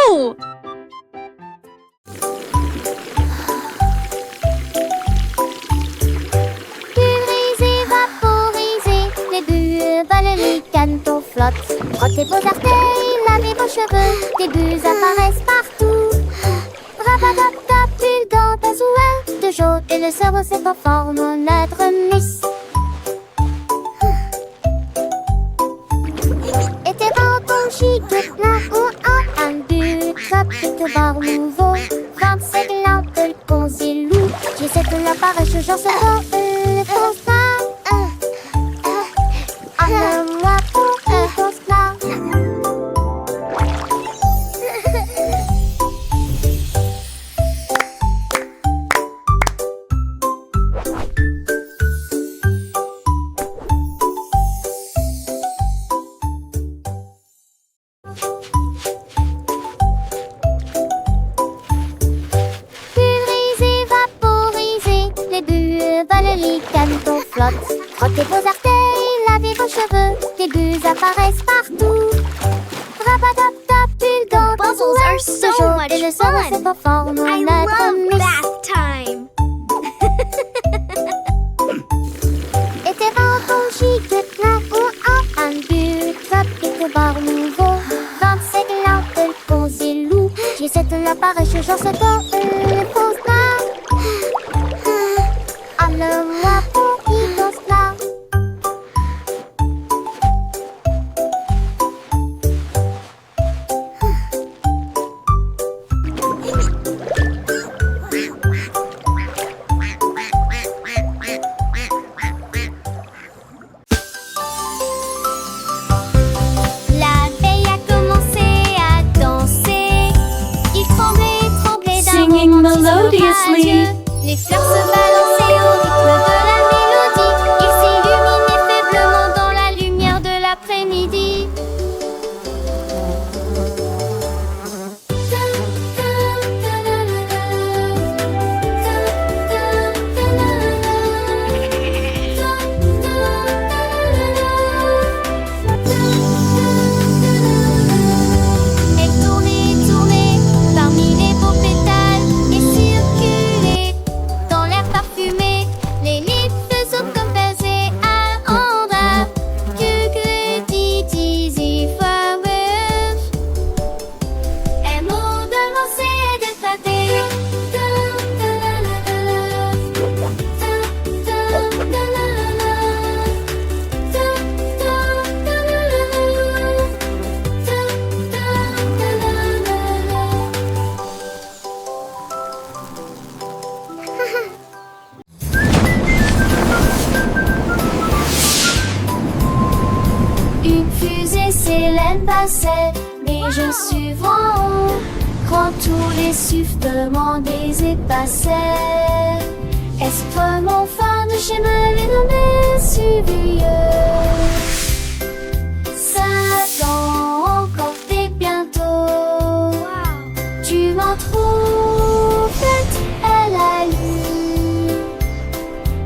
Wouhou! Puriser, vaporiser, les bulles volent, les canetons flottent. Frottez vos orteils, lavez vos cheveux, des bulles apparaissent partout. Rabatap-tap, bulle dans ta souhait, de jaune et le cerveau se conforme en notre mousse. Et tes vents chic, plein ou un but, top, et te barre nouveau. 25 lampes, le concilou, j'essaie de l'appareil, je genre ce mot, le pense pas. Moi pour le pense pas. Puriser, vaporiser, les bulles volent, les canetons flottent. Frottez vos orteils, lavez vos cheveux, des bulles apparaissent partout. Rabatap-tap, bulle dans ta Bubbles are souhait, so de jaune much et le cerveau se fun. conforme en I notre love mousse. bath time. Et tes vents chic, plein ou un but, top, et te barre nouveau. 25 lampes, le concilou, j'essaie de l'appareil, je genre ce corps, le pense pas. Moi pour qui pense pas. La veille a commencé à danser. Il tremblait, tremblait d'un Singing romantisme melodiously. radieux. Les fleurs se balançaient au rythme de la mélodie. Il s'illuminait faiblement dans la lumière de l'après-midi. Elle tournait, tournait parmi les beaux pétales et circulait dans l'air parfumé. Les livres sautent comme baisers à Andra. Que dit flowers. Un mot de lancer et de flatter. Une fusée Célène passait, mais je suis en haut. Quand tous les sifflements des épassaient, est-ce mon fin de chemin les nommés suivieux? Satan, encore t'es bientôt. Tu m'en trouves faite à la lune.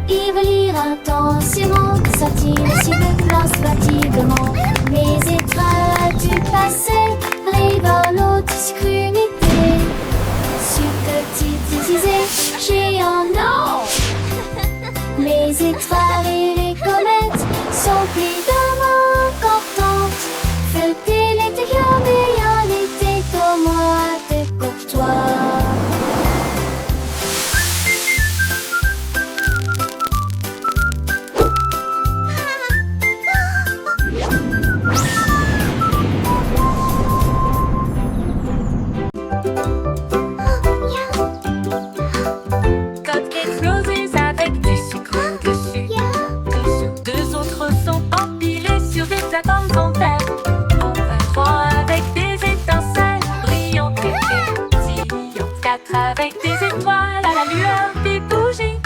Il veut lire intensément, sortir si de place fatiguement. Mes étoiles du passé révèlent l'obscurité. Sur petite disais, géant non. Mes étoiles et les comètes sont évidemment importantes. Feuilleter l'intérieur, mais en été comme moi, t'es courtois. Cupcakes roses avec du sucre dessus. Deux autres sont empilés sur des plateformes en verre. Enfin trois avec des étincelles brillantes et pétillantes. Quatre avec des étoiles à la lueur des bougies.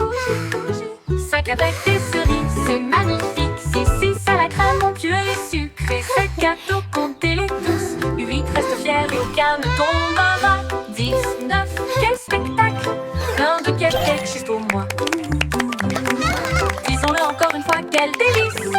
Cinq avec des cerises, c'est magnifique. Six à la crème onctueux et sucrée. Sept gâteaux, comptez-les tous. 8 restent fiers et aucun ne tombe à bas. 10, 9, quel spectacle! Plein de cupcakes juste pour moi. Disons-le encore une fois, quel délice!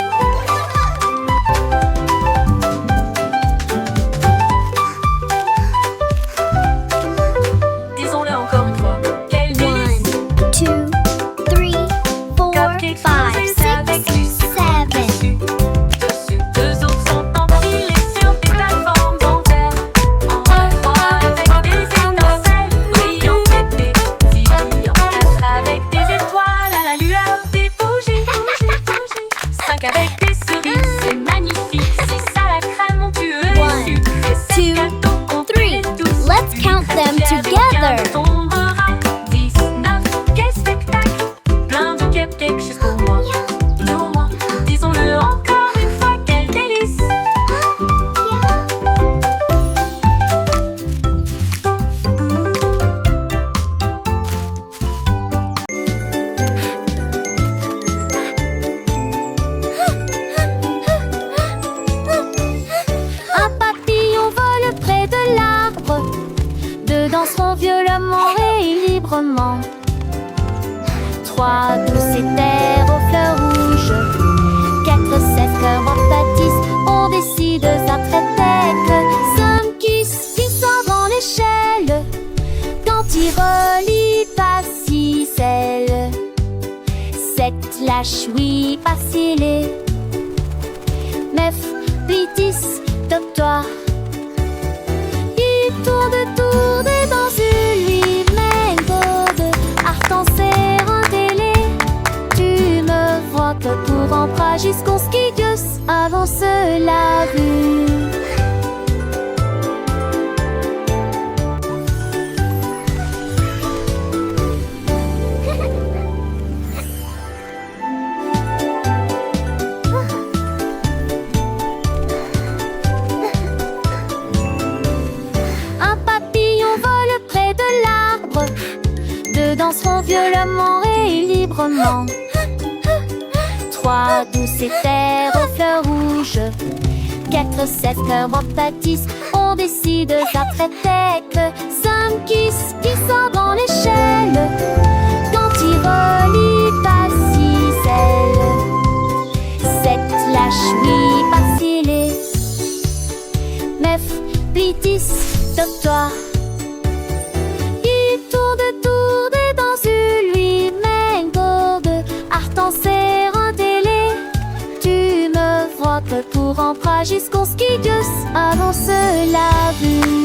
librement. 3 douces terres aux fleurs rouges. 4 16 cœurs en bâtisse. On décide ça très tête. 5 qui sort dans l'échelle. Quand il relie pas si celle. 7 lâche oui pas scellé. 9 10 top-toi. Il tourne dans une lui méthode. Art en serre un télé. Tu me vois que pour emprunt jusqu'au skidius avance la vue. Danseront violemment et librement. 3 douces terres aux fleurs rouges. 4 16 cœurs en pâtisse. On décide ça très tête. 5 qui sort dans l'échelle. Quand il relie pas si celle. 7 lâche oui pas scellé. 9 puis 10 top-toi. Pour emprunt jusqu'au skidius avance la vue.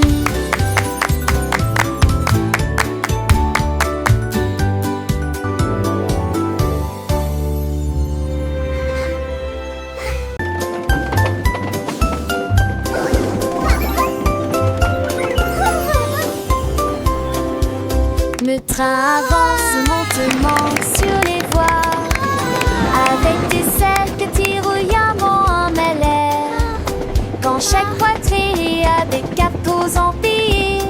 Le train avance lentement sur les voies, avec des ailes que tirouillamment en mêlée. Quand chaque poitrine a des capos empilés,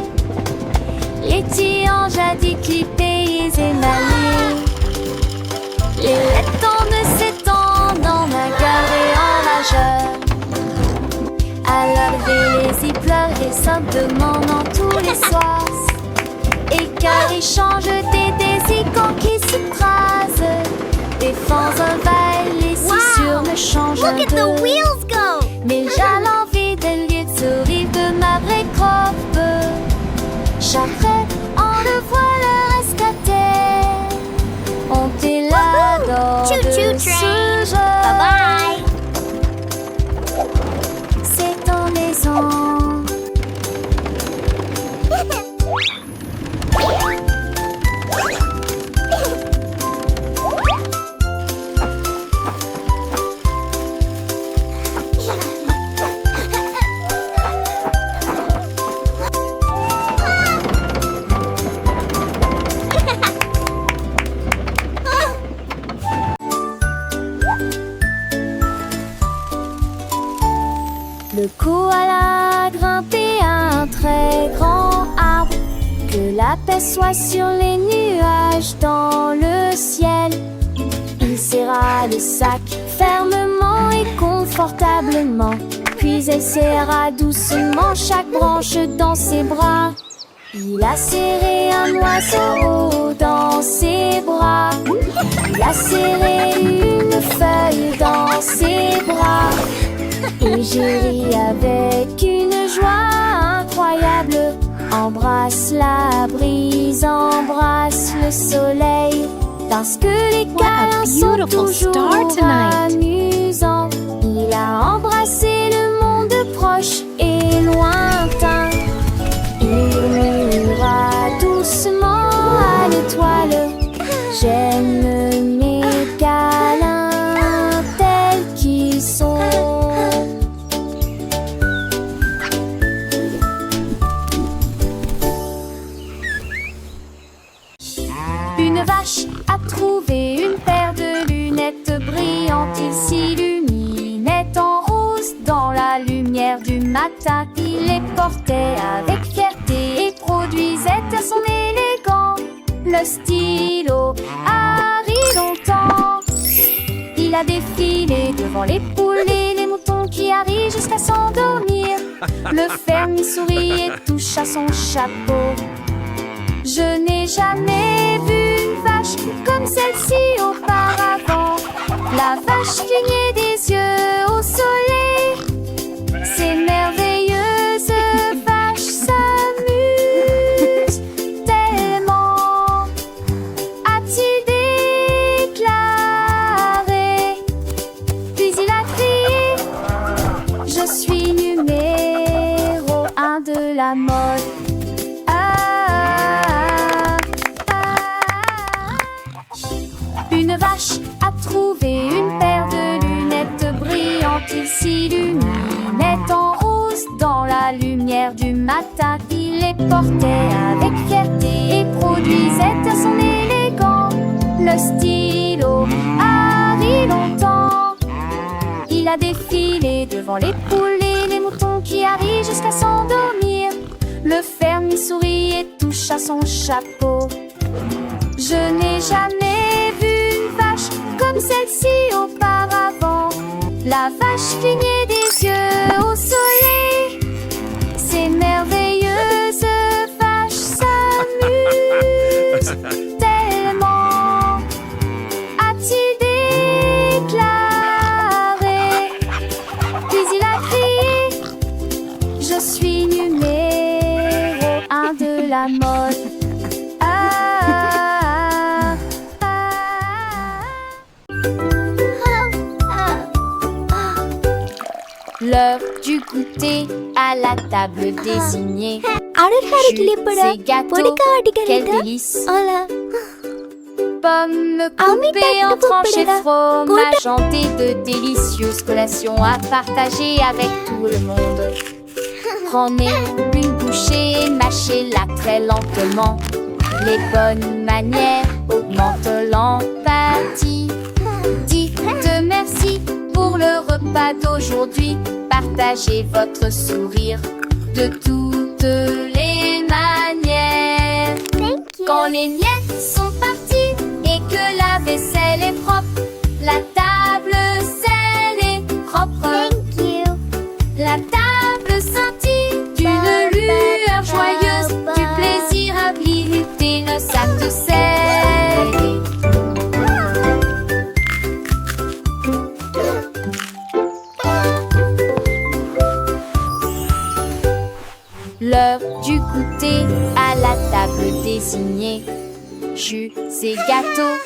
les tiens jadis clippés et émaillés. Les lettres tombent s'étendent en un carré enrageur. À lever les zipleurs et simplement dans tous les soirs. Et car ils changent des icônes qui s'écrasent. Défends un bail, les sissures me changent un peu. Look at the wheels go! Mais j'ai l'envie de lire ce rive de ma vraie croppe. J'apprends, on le voit le rescater. On t'est là dans Choo-choo de train. ce jeu. Bye C'est en maison. Le koala a grimpé à un très grand arbre. Que la paix soit sur les nuages dans le ciel. Il serra le sac fermement et confortablement. Puis elle serra doucement chaque branche dans ses bras. Il a serré un oiseau dans ses bras. Il a serré une feuille dans ses bras. Et j'ai ri avec une joie incroyable. Embrasse la brise, embrasse le soleil. Parce que les câlins sont toujours amusants. Il a embrassé le monde proche et lointain. Il murmura doucement à l'étoile. J'aime mes câlins tels qu'ils sont. Une vache a trouvé une paire de lunettes brillantes. Il s'illuminait en rose dans la lumière du matin. Il les portait avec fierté et produisait à son élégant le stylo Harry longtemps. Il a défilé devant les poules et les moutons qui arrivent jusqu'à s'endormir. Le fermier sourit et touche à son chapeau. Je n'ai jamais vu une vache comme celle-ci auparavant. La vache clignait des yeux au soleil. Ces merveilleuses vaches s'amusent tellement, a-t-il déclaré. Puis il a crié: je suis numéro 1 de la mode. Une vache a trouvé une paire de lunettes brillantes. Il s'illuminait en rose dans la lumière du matin. Il les portait avec fierté et produisait à son élégant le stylo Harry longtemps. Il a défilé devant les poules et les moutons qui arrivent jusqu'à s'endormir. Le fermier sourit et touche à son chapeau. Je n'ai jamais vu une vache comme celle-ci auparavant. La vache clignait des yeux au soleil. Ces merveilleuses vaches s'amusent tellement, a-t-il déclaré. Puis il a crié: je suis numéro 1 de la mode. L'heure du goûter à la table désignée. Jus et gâteaux, quel délice. Pommes coupées en tranches et fromage et de délicieuses collations à partager avec tout le monde. Prenez une bouchée et mâchez-la très lentement. Les bonnes manières augmentent l'empathie. Dites merci pour le repas d'aujourd'hui. Partagez votre sourire de toutes les manières. Quand les miettes sont parties et que la vaisselle est propre, la table scellée propre. La table scintille d'une lueur joyeuse, du plaisir à visiter le sac de scellé. L'heure du goûter à la table désignée. Jus et gâteaux,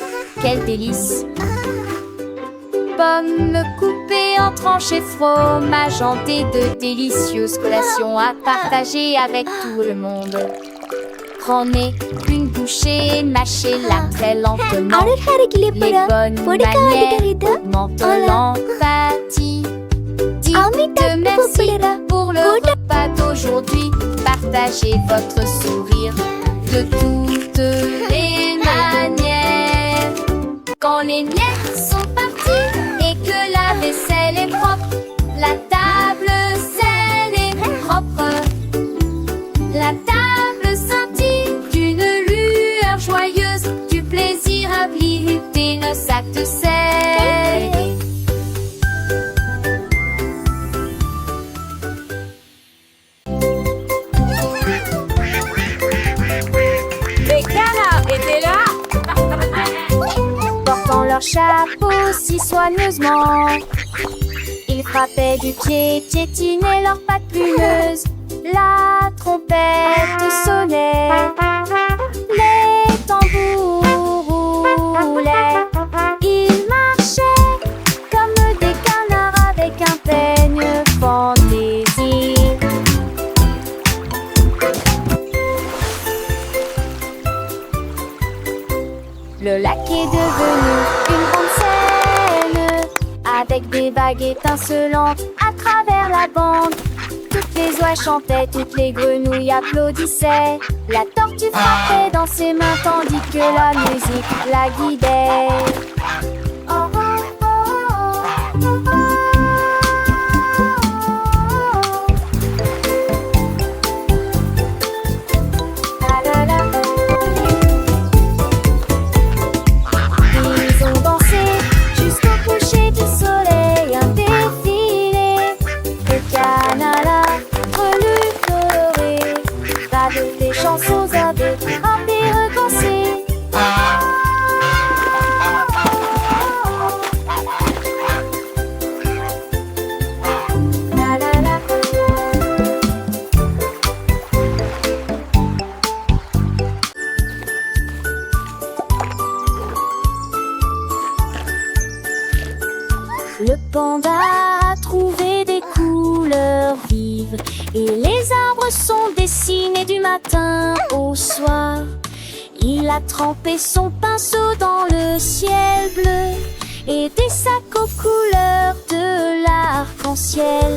quel délice. Pommes coupées en tranches et fromage hanté de délicieuses collations à partager avec tout le monde. Prenez une bouchée et mâchez-la très lentement. Les bonnes manières augmentent l'empathie. Dites merci pour le repas d'aujourd'hui. Partagez votre sourire de toutes les manières. Quand les miettes sont parties et que la vaisselle est propre, la table scellée propre. La table scintille d'une lueur joyeuse, du plaisir à visiter le sac de scellé. Les canards étaient là. Portant leur chapeau si soigneusement, ils frappaient du pied, piétinaient leurs pattes plumeuses. La trompette sonnait, les tambours roulaient. Ils marchaient comme des canards avec un peigne fantaisie. Le lac est devenu une grande scène, avec des vagues étincelantes à travers la bande. Toutes les oies chantaient, toutes les grenouilles applaudissaient. La tortue frappait dans ses mains tandis que la musique la guidait. Oh, oh, oh, oh, oh, oh. La, la, la. Ils ont dansé jusqu'au coucher du soleil, un défilé de canards reluquerés, avec des chansons avec un Et les arbres sont dessinés du matin au soir. Il a trempé son pinceau dans le ciel bleu et des sacs aux couleurs de l'arc-en-ciel.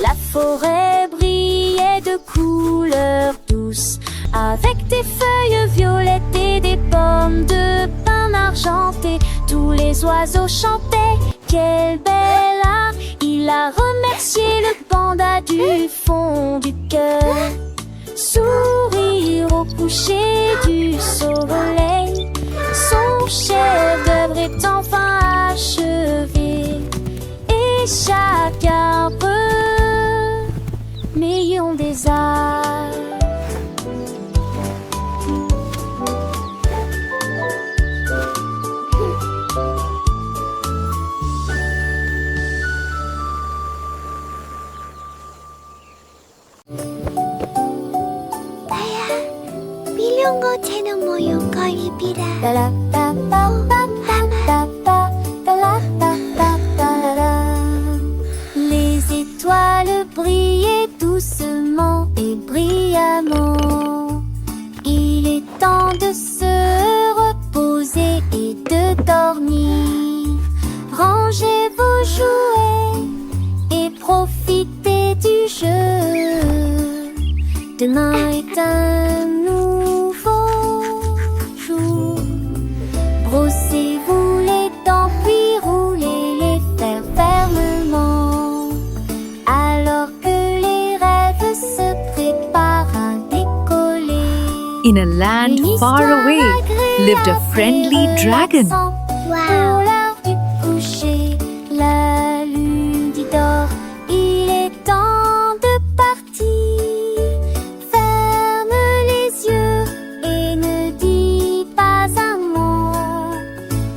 La forêt brillait de couleurs douces, avec des feuilles violettes et des pommes de pin argentées. Tous les oiseaux chantaient, quel bel art! Il a remercié le panda du fond du cœur. Sourire au coucher du soleil, son chef-d'œuvre est enfin achevé. Et chaque arbre million des arts. 밀용고 재능 모용 거입이라. Les étoiles brillaient doucement et brillamment. Il est temps de se reposer et de dormir. Rangez vos jouets et profitez du jeu. Demain est un nouveau jour. Brossez-vous les dents puis roulez les fers fermement. Alors que les rêves se préparent à décoller. In a land far away lived a friendly dragon. Pour l'heure du coucher, la lune dit dort. Il est temps de partir. Ferme les yeux et ne dis pas un mot.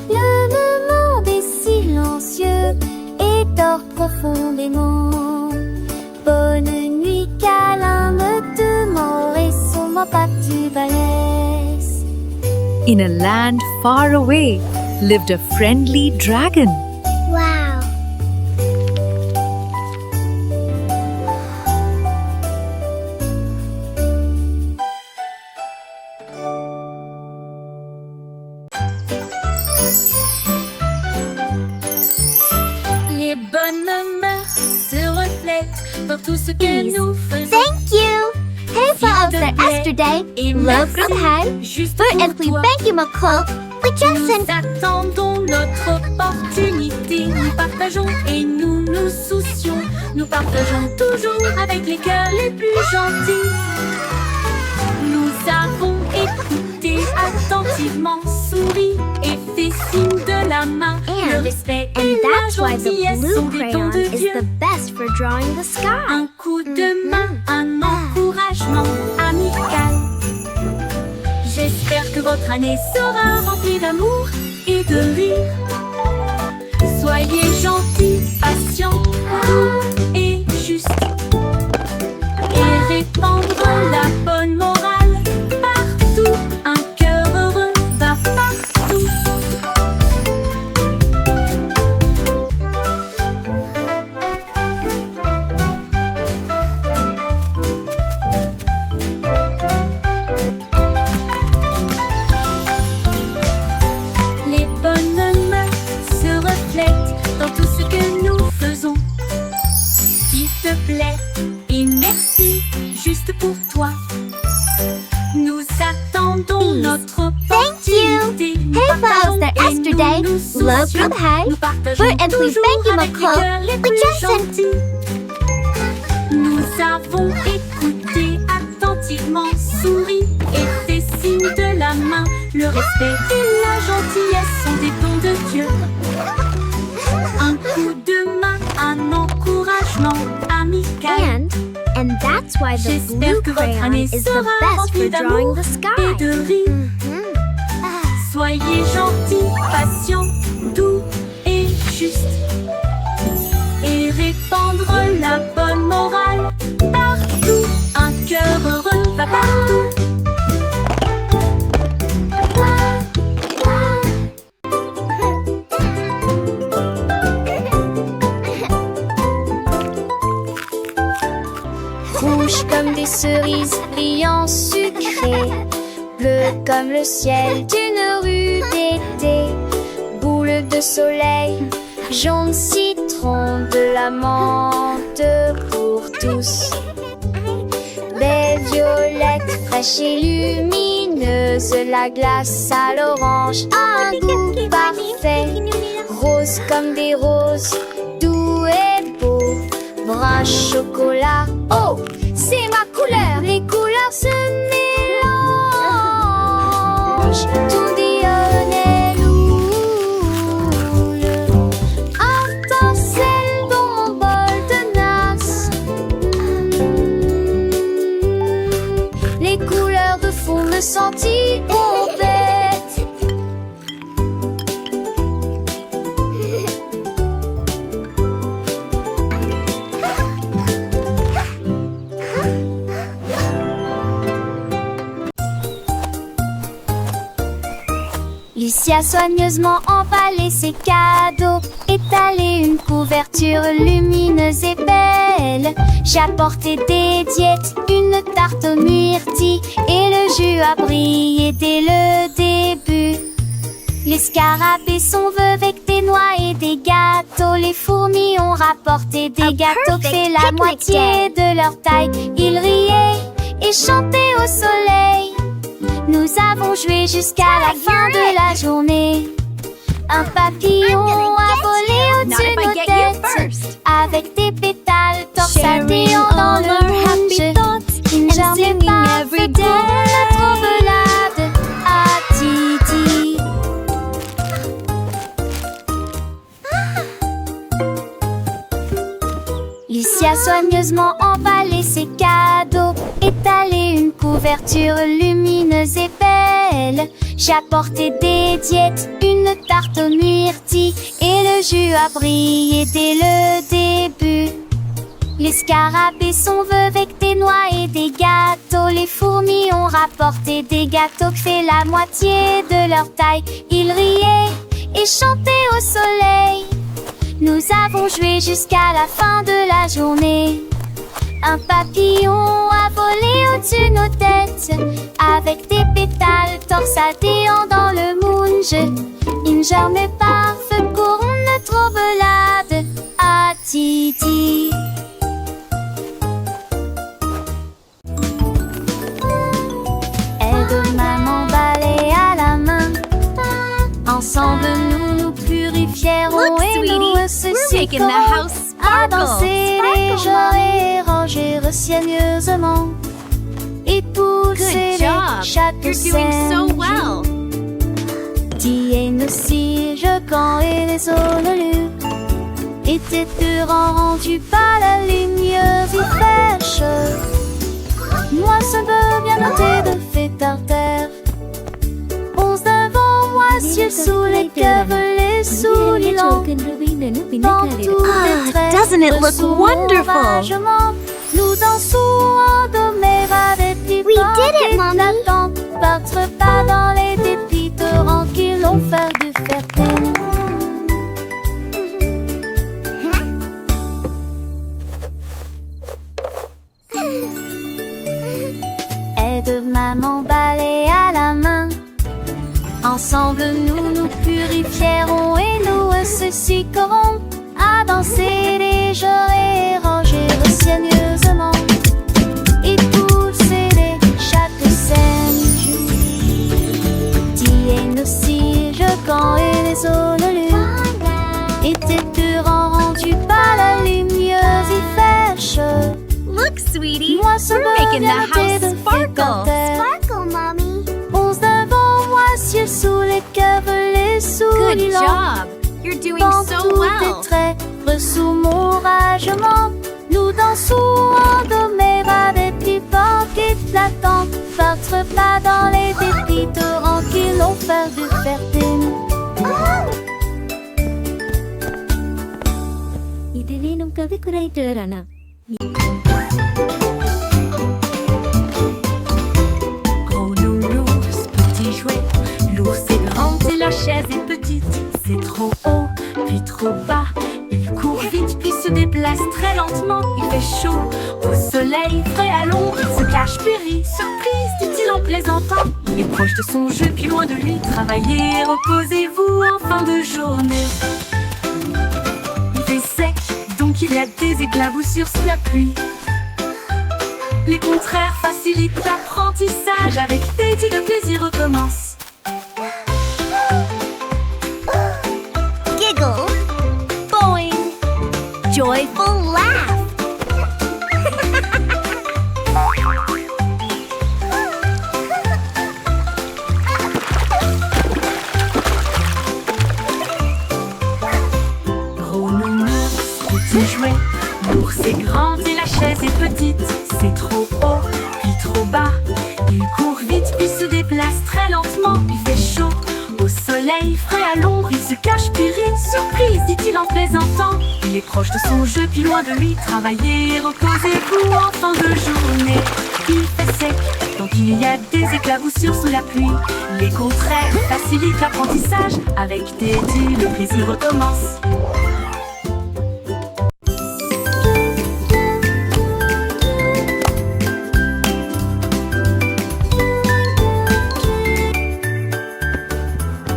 Le monde est silencieux et dort profondément. Bonne nuit, câlin de mort et sous-moi pas tu balèze. In a land far away lived a friendly dragon. Wow. Les bonnes mœurs se reflètent dans tout ce que nous faisons. Thank you. Hälsa oss där yesterday. Et Love merci from här. juste För pour att vi toi. bägge må koll. We just Nous attendons notre opportunité. Nous partageons et nous nous soucions. Nous partageons toujours avec les cœurs les plus gentils. Nous avons écouté attentivement, souri et fait signe de la main. Le respect et la gentillesse sont des dons de Dieu. best for drawing the sky. Un coup de main, un encouragement amical. J'espère que votre année sera remplie d'amour et de rire. Soyez gentils, patients, doux et justes. Et répandre la bonne morale partout. Un cœur heureux va partout. Les bonnes mœurs se reflètent dans tout ce que nous faisons. S'il te plaît et merci juste pour toi. Nous attendons notre opportunité. Nous Hälsa oss partageons där et yesterday. nous nous Love soucions. from här. Nous partageons För att vi toujours bägge må avec les koll. cœurs les We plus just gentils. Nous avons écouté attentivement, souri et fait signe de la main. Le respect et la gentillesse sont des dons de Dieu. Un coup de main, un encouragement amical. And that's why the J'espère blue que votre crayon année is the sera best for remplie drawing d'amour the et sky. de rire. Soyez gentils, patients, doux et justes. Et répandre la bonne morale partout. Un cœur heureux va partout. rouges comme des cerises, brillants sucrés, bleu comme le ciel d'une rue d'été, boule de soleil, jaune citron, de la menthe pour tous. Belle violette, fraîche et lumineuse, la glace à l'orange a un goût parfait. Rose comme des roses, doux et beau, brun chocolat, oh, c'est ma couleur. Les couleurs se mélangent, tout dionne loule. Attends, celle dans mon bol de nasse. Les couleurs de fond me sentir bête. Lucie a soigneusement emballé ses cadeaux, étalé une couverture lumineuse et belle. J'ai apporté des diètes, une tarte aux myrtilles, et le jus a brillé dès le début. Les scarabées sont vœux avec des noix et des gâteaux. Les fourmis ont rapporté des gâteaux qui fait la moitié de leur taille. Ils riaient et chantaient au soleil. Nous avons joué jusqu'à la fin de la journée. Un papillon a volé au-dessus de nos têtes, avec des pétales torsadés dans le rouge. Une journée parfaite pour notre belade à Titi. Lucie a soigneusement emballé ses cadeaux, étalé une couverture lumineuse et belle. J'ai apporté des diètes, une tarte aux myrtilles, et le jus a brillé dès le début. Les scarabées sont vœux avec des noix et des gâteaux. Les fourmis ont rapporté des gâteaux qui fait la moitié de leur taille. Ils riaient et chantaient au soleil. Nous avons joué jusqu'à la fin de la journée. Un papillon a volé au-dessus de nos têtes, avec des pétales torsadés dans le moonge. Une journée parfaite pour notre belade à Titi. Aide-moi m'emballer à la main. Ensemble nous nous purifierons Look, et sweetie, nous we're ceci making the house à sparkle. danser légèrement et ranger soigneusement et pousser Good job. chaque You're doing so scène. well. Tiens nos cires quand et les honnelus étaient rendus par la lumière fraîche. Moi ce beau bien noté de fait par terre. Onze devant moi, ciel sous les cœurs, les souliers longs. Dans tous les traits, doesn't it look sous wonderful? l'oragement, nous dansons en doméra des petits We did it, Mommy. Battre pas dans les dépits torrents qui l'ont fait du fertile. Aide-moi m'emballer à la main. Ensemble nous nous purifierons et nous associerons à danser légèrement et ranger soigneusement et pousser chaque scène. Tiens nos cires quand et les honnelus étaient rendus par la lumière fraîche. Look, sweetie, Moi ce we're making the bien house noté de sparkle. Sparkle, Mommy. Onze devant moi, ciel sous les cœurs, les souliers Good longs. job. You're doing Dans so tous well. tes traits, sous mon ragement, nous dansons en doméra des petits vents qui flattent, battre pas dans les dépits torrents qui l'ont fait du fertile. Gros nounours, petit jouet, l'ours est grand et la chaise est petite. C'est trop haut, puis trop bas, il court vite, puis se déplace très lentement. Il fait chaud au soleil, frais à l'ombre. Il se cache, puis rit. Surprise, dit-il en plaisantant. Il est proche de son jeu, puis loin de lui. Travaillez, reposez-vous en fin de journée. Il fait sec, donc il y a des éclaboussures sous la pluie. Les contraires facilitent l'apprentissage. Avec Teddy, le plaisir recommence. Giggle. Boing. Joyful laugh. Gros nounours, petit jouet. L'ours est grand et la chaise est petite. C'est trop haut, puis trop bas. Il court vite, puis se déplace très lentement. Il fait chaud au soleil, frais à l'ombre. Il se cache, puis rit. Surprise, dit-il en plaisantant. Il est proche de son jeu, puis loin de lui. Travaillez, reposez-vous en fin de journée. Il fait sec, donc il y a des éclaboussures sous la pluie. Les contraires facilitent l'apprentissage. Avec Teddy, le plaisir recommence.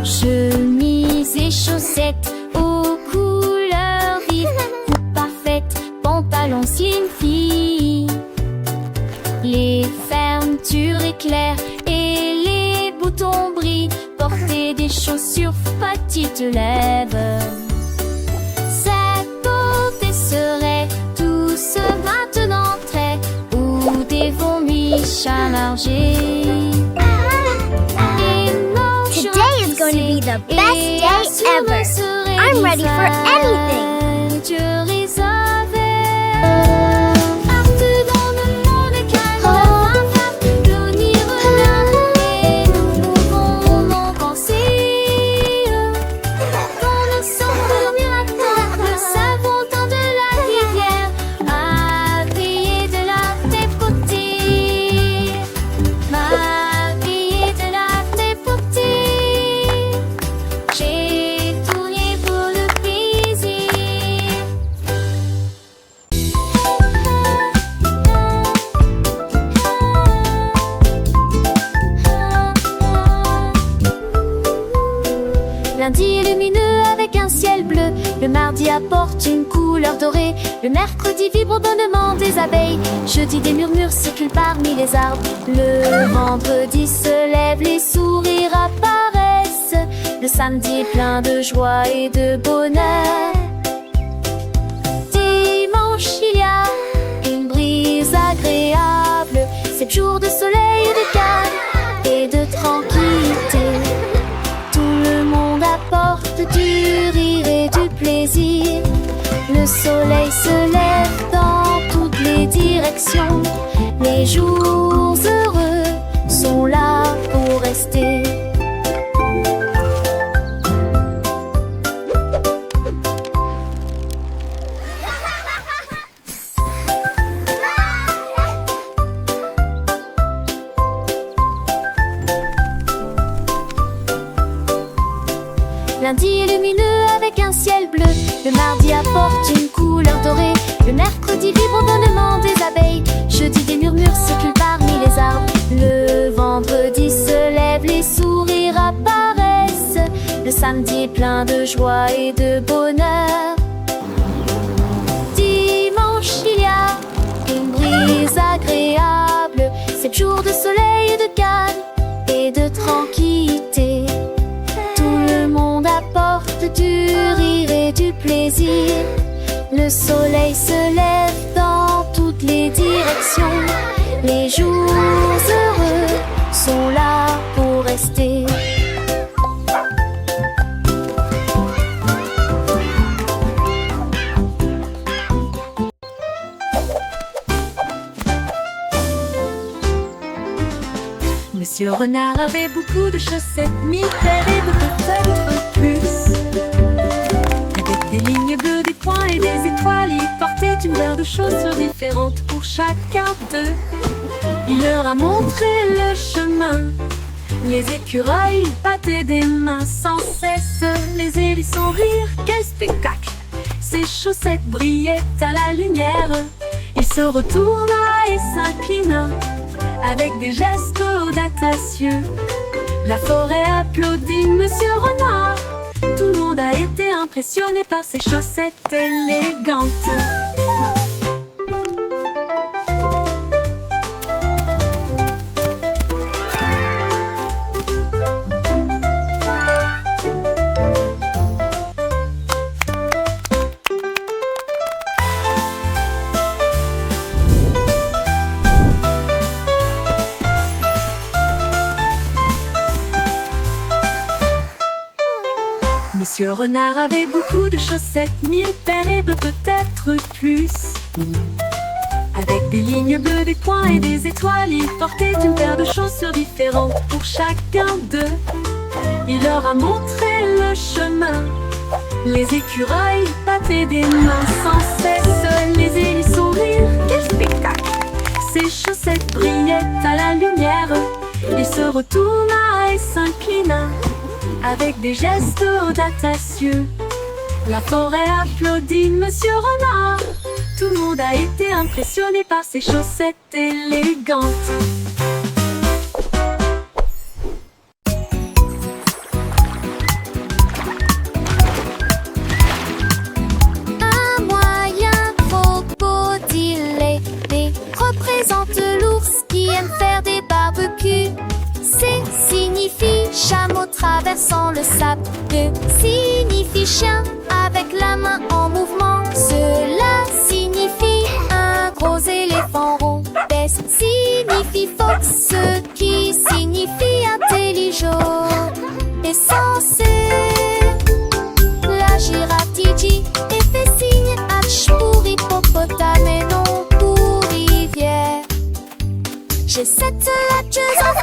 Chemise et chaussettes aux couleurs vives, coupe parfaite, pantalon slim fit. Les fermetures éclairent et les boutons brillent. Porter des chaussures petites lèvres. Sa beauté serait tous maintenant très, ou des vomis chamargés. Today is going to be the best day ever. I'm ready for anything. Partout dans le monde, calme, l'avenir regarde et nous pouvons en penser. Quand nous sommes dormir à terre, le savon temps de la rivière a brillé de la tes beautés. M'a brillé de la tes beautés. J'ai tourné pour le plaisir. Lundi lumineux avec un ciel bleu. Le mardi apporte une couleur dorée. Le mercredi vibre au bonnement des abeilles. Jeudi des murmures circulent parmi les arbres. Le vendredi se lève, les sourires apparaissent. Le samedi est plein de joie et de bonheur. Dimanche il y a une brise agréable. 7 jours de soleil et de calme et de tranquillité. Tout le monde apporte du rire et du plaisir. Le soleil se lève dans toutes les directions. Les jours heureux sont là pour rester. Lundi est lumineux avec un ciel bleu. Le mardi apporte une couleur dorée. Le mercredi vibre au bonnement des abeilles. Jeudi des murmures circulent parmi les arbres. Le vendredi se lève, les sourires apparaissent. Le samedi est plein de joie et de bonheur. Dimanche il y a une brise agréable. 7 jours de soleil et de calme et de tranquillité. Tout le monde apporte du rire et du plaisir. Le soleil se lève dans toutes les directions. Les jours heureux sont là pour rester. Monsieur Renard avait beaucoup de chaussettes, mille-paires et de plus. Avec des lignes bleues, des points et des étoiles, il portait une paire de chaussures différentes pour chacun d'eux. Il leur a montré le chemin. Les écureuils battaient des mains sans cesse. Les hérissons rirent, quel spectacle! Ses chaussettes brillaient à la lumière. Il se retourna et s'inclina avec des gestes audacieux. La forêt applaudit Monsieur Renard. Tout le monde a été impressionné par ses chaussettes élégantes. Monsieur Renard avait beaucoup de chaussettes, 1000 paires et peut-être plus. Avec des lignes bleues, des points et des étoiles, il portait une paire de chaussures différentes pour chacun d'eux. Il leur a montré le chemin. Les écureuils battaient des mains sans cesse, les hérissons rire. Quel spectacle! Ses chaussettes brillaient à la lumière. Il se retourna et s'inclina avec des gestes audacieux. La forêt applaudit Monsieur Renard. Tout le monde a été impressionné par ses chaussettes élégantes. Un moyen crocodile représente l'ours qui aime faire des barbecues. C signifie chameau traversant le sable. E signifie chien avec la main en mouvement. Cela signifie un gros éléphant rond. S signifie fox, ce qui signifie intelligent. Et censé la girafe dit et fait signe H pour hippopotame et non pour rivière. J'ai cette latcheuse en